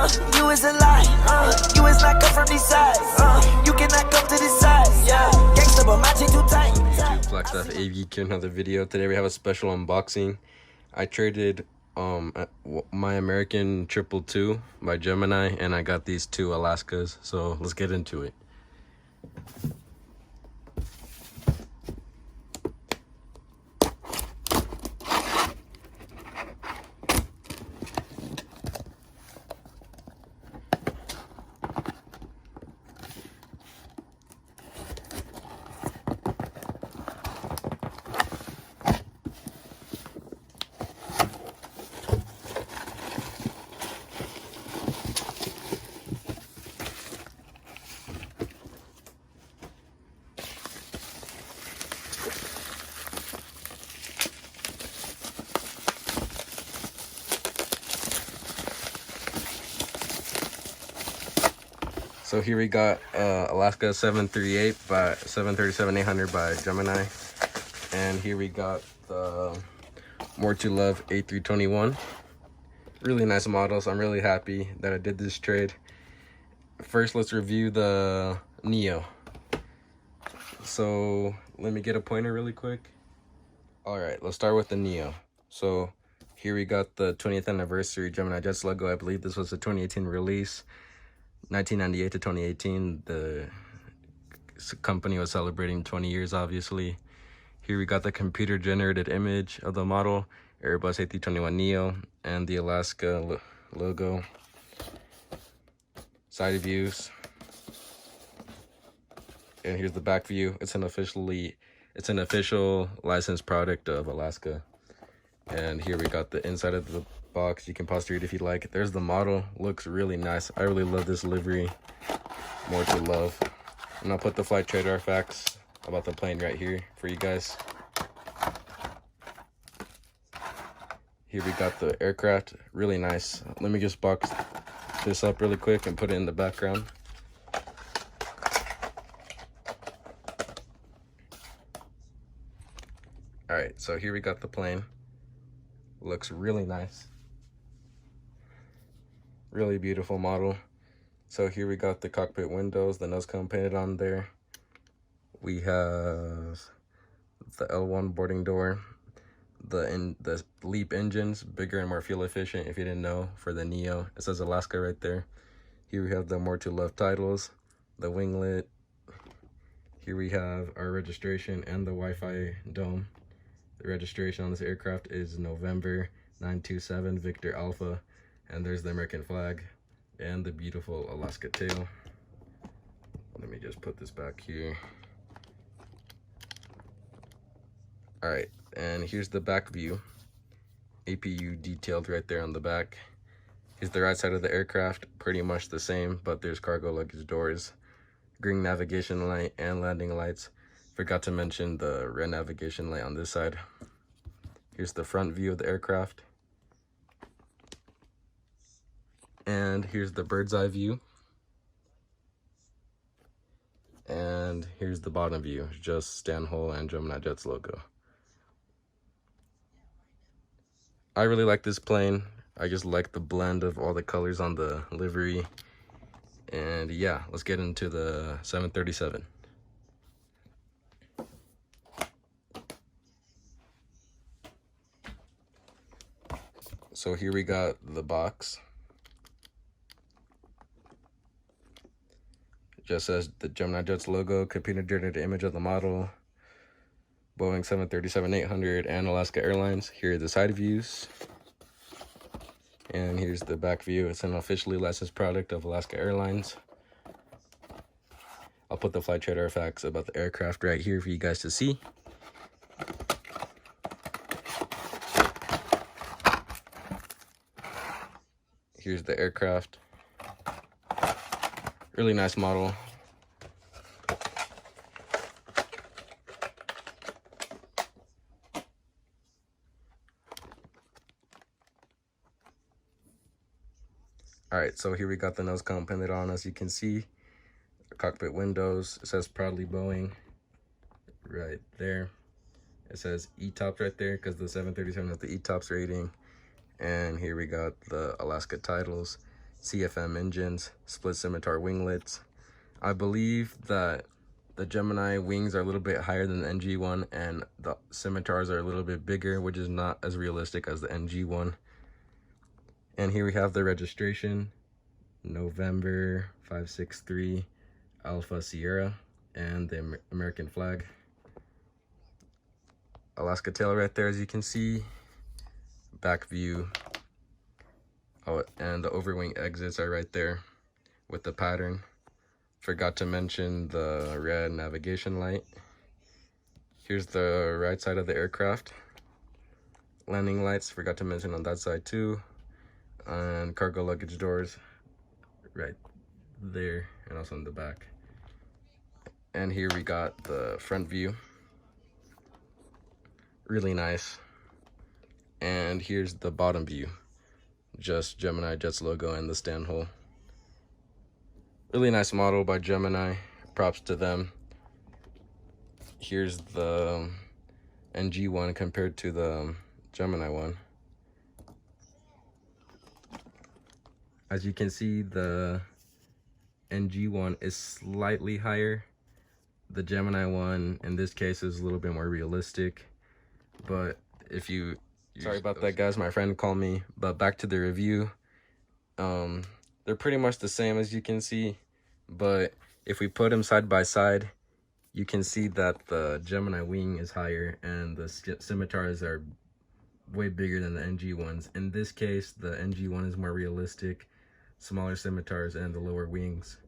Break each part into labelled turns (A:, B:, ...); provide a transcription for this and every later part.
A: You is a lie. You is not come from these sides. You cannot come to this side. Yeah, gangsta, but matching too tight.
B: YouTube, Blackstaff AV to another video. Today we have a special unboxing. I traded my American 222 by Gemini, and I got these two Alaskas. So let's get into it. So here we got Alaska 738 by 737-800 by Gemini, and here we got the More to Love A321. Really nice models. I'm really happy that I did this trade. First, let's review the Neo. So let me get a pointer really quick. All right, let's start with the Neo. So here we got the 20th anniversary GeminiJets logo. I believe this was a 2018 release. 1998 to 2018, the company was celebrating 20 years, obviously. Here we got the computer generated image of the model, Airbus A321 Neo, and the Alaska logo. Side views. And here's the back view. It's an official licensed product of Alaska. And here we got the inside of the box. You can pause to read if you like. There's the model. Looks really nice. I really love this livery. More to love. And I'll put the flight trader facts about the plane right here for you guys. Here we got the aircraft. Really nice. Let me just box this up really quick and put it in the background. Alright, so here we got the plane. Looks really nice. Really beautiful model. So here we got the cockpit windows, the nose cone painted on there. We have the L1 boarding door, the LEAP engines, bigger and more fuel efficient if you didn't know, for the Neo. It says Alaska right there. Here we have the More to Love titles, the winglet. Here we have our registration and the Wi-Fi dome. The registration on this aircraft is November 927 Victor Alpha. And there's the American flag and the beautiful Alaska tail. Let me just put this back here. All right, and here's the back view. APU detailed right there on the back. Here's the right side of the aircraft, pretty much the same, but there's cargo luggage doors, green navigation light, and landing lights. Forgot to mention the red navigation light on this side. Here's the front view of the aircraft. And here's the bird's eye view. And here's the bottom view, just Stanhull and GeminiJets logo. I really like this plane. I just like the blend of all the colors on the livery. And yeah, let's get into the 737. So here we got the box. Just says the GeminiJets logo, computer generated image of the model, Boeing 737-800 and Alaska Airlines. Here are the side views. And here's the back view. It's an officially licensed product of Alaska Airlines. I'll put the flight trader facts about the aircraft right here for you guys to see. Here's the aircraft. Really nice model. All right, so here we got the nose cone painted on, as you can see. Cockpit windows, it says proudly Boeing right there. It says ETOPS right there because the 737 has the ETOPS rating. And here we got the Alaska titles. CFM engines, split scimitar winglets. I believe that the Gemini wings are a little bit higher than the NG one, and the scimitars are a little bit bigger, which is not as realistic as the NG one. And here we have the registration, November 563 Alpha Sierra, and the American flag. Alaska tail right there, as you can see. Back view. Oh, and the overwing exits are right there with the pattern. Forgot to mention the red navigation light. Here's the right side of the aircraft. Landing lights, forgot to mention on that side too. And cargo luggage doors right there, and also in the back. And here we got the front view. Really nice. And here's the bottom view. Just GeminiJets logo and the stand hole. Really nice model by Gemini. Props to them. Here's the NG one compared to the Gemini one. As you can see, the NG one is slightly higher. The Gemini one, in this case, is a little bit more realistic. But if you... Sorry about that, guys. My friend called me. But back to the review. They're pretty much the same, as you can see. But if we put them side by side, you can see that the Gemini wing is higher and the scimitars are way bigger than the NG ones. In this case, the NG one is more realistic, smaller scimitars and the lower wings.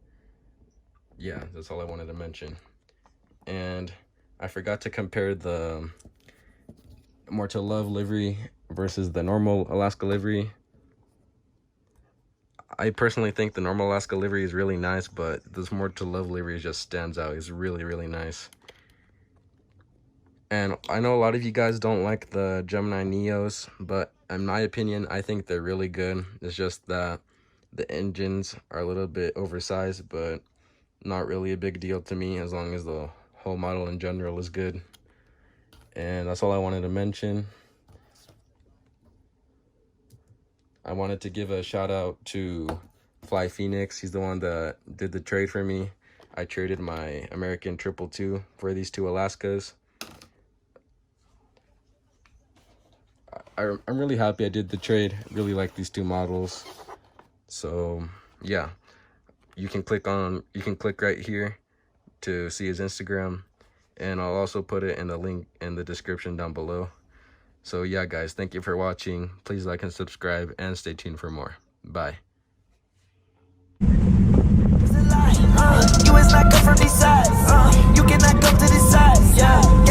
B: Yeah, that's all I wanted to mention. And I forgot to compare the More to Love livery versus the normal Alaska livery. I personally think the normal Alaska livery is really nice, but this More to Love livery just stands out. It's really, really nice. And I know a lot of you guys don't like the Gemini Neos, but in my opinion, I think they're really good. It's just that the engines are a little bit oversized, but not really a big deal to me as long as the whole model in general is good. And that's all I wanted to mention. I wanted to give a shout out to flyphx. He's the one that did the trade for me. I traded my American 222 for these two Alaskas. I'm really happy I did the trade. Really like these two models. So yeah, you can click right here to see his Instagram, and I'll also put it in the link in the description down below. So yeah, guys, thank you for watching. Please like and subscribe, and stay tuned for more. Bye.
A: You is not come from these sides. You cannot come to this side. Yeah.